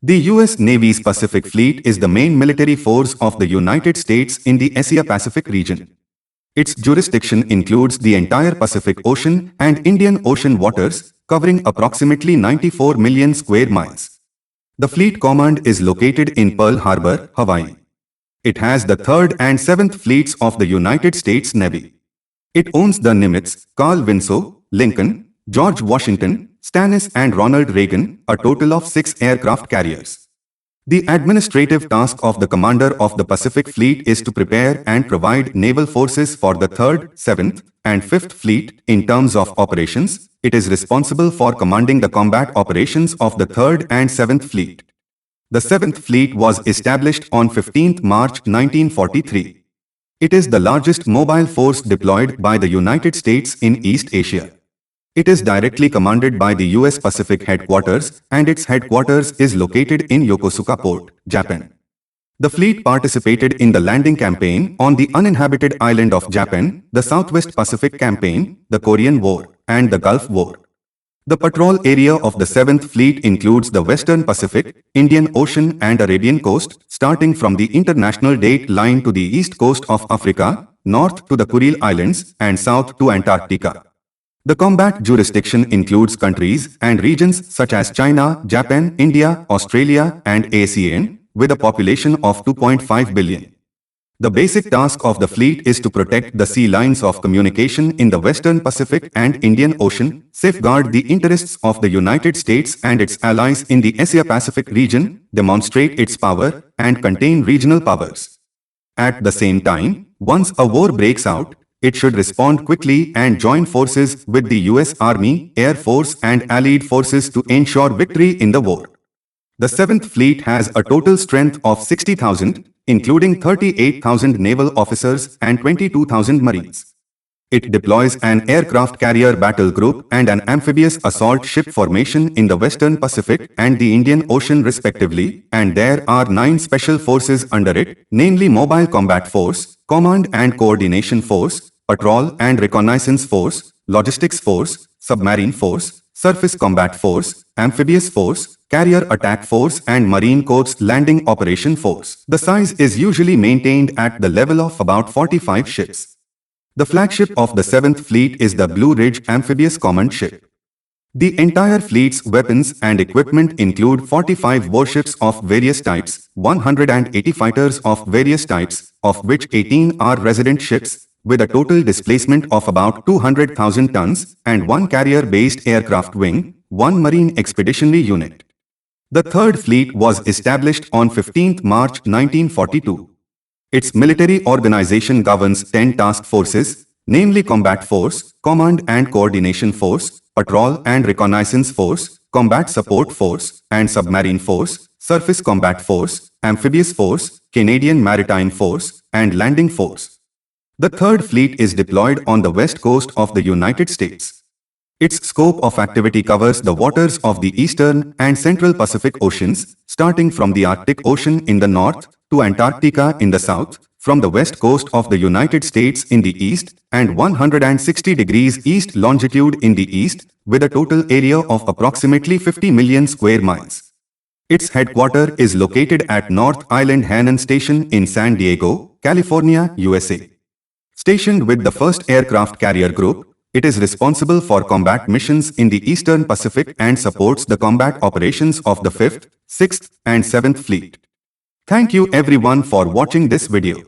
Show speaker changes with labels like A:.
A: The U.S. Navy's Pacific Fleet is the main military force of the United States in the Asia-Pacific region. Its jurisdiction includes the entire Pacific Ocean and Indian Ocean waters, covering approximately 94 million square miles. The Fleet Command is located in Pearl Harbor, Hawaii. It has the 3rd and 7th Fleets of the United States Navy. It owns the Nimitz, Carl Winslow, Lincoln, George Washington, Stannis and Ronald Reagan, a total of 6 aircraft carriers. The administrative task of the Commander of the Pacific Fleet is to prepare and provide naval forces for the 3rd, 7th, and 5th Fleet. In terms of operations, it is responsible for commanding the combat operations of the 3rd and 7th Fleet. The 7th Fleet was established on 15 March 1943. It is the largest mobile force deployed by the United States in East Asia. It is directly commanded by the U.S. Pacific Headquarters, and its headquarters is located in Yokosuka Port, Japan. The fleet participated in the landing campaign on the uninhabited island of Japan, the Southwest Pacific Campaign, the Korean War, and the Gulf War. The patrol area of the 7th Fleet includes the Western Pacific, Indian Ocean and Arabian coast, starting from the international date line to the east coast of Africa, north to the Kuril Islands, and south to Antarctica. The combat jurisdiction includes countries and regions such as China, Japan, India, Australia, and ASEAN, with a population of 2.5 billion. The basic task of the fleet is to protect the sea lines of communication in the Western Pacific and Indian Ocean, safeguard the interests of the United States and its allies in the Asia-Pacific region, demonstrate its power, and contain regional powers. At the same time, once a war breaks out, it should respond quickly and join forces with the U.S. Army, Air Force and allied forces to ensure victory in the war. The 7th Fleet has a total strength of 60,000, including 38,000 naval officers and 22,000 marines. It deploys an aircraft carrier battle group and an amphibious assault ship formation in the Western Pacific and the Indian Ocean respectively, and there are 9 special forces under it, namely Mobile Combat Force, Command and Coordination Force, Patrol and Reconnaissance Force, Logistics Force, Submarine Force, Surface Combat Force, Amphibious Force, Carrier Attack Force and Marine Corps Landing Operation Force. The size is usually maintained at the level of about 45 ships. The flagship of the 7th Fleet is the Blue Ridge Amphibious Command Ship. The entire fleet's weapons and equipment include 45 warships of various types, 180 fighters of various types, of which 18 are resident ships, with a total displacement of about 200,000 tons, and 1 carrier-based aircraft wing, 1 marine expeditionary unit. The 3rd Fleet was established on 15 March 1942. Its military organization governs 10 task forces, namely Combat Force, Command and Coordination Force, Patrol and Reconnaissance Force, Combat Support Force, and Submarine Force, Surface Combat Force, Amphibious Force, Canadian Maritime Force, and Landing Force. The 3rd Fleet is deployed on the west coast of the United States. Its scope of activity covers the waters of the Eastern and Central Pacific Oceans, starting from the Arctic Ocean in the north to Antarctica in the south, from the west coast of the United States in the east, and 160 degrees east longitude in the east, with a total area of approximately 50 million square miles. Its headquarters is located at North Island Hannon Station in San Diego, California, USA. Stationed with the 1st Aircraft Carrier Group, it is responsible for combat missions in the Eastern Pacific and supports the combat operations of the 5th, 6th, and 7th Fleet. Thank you everyone for watching this video.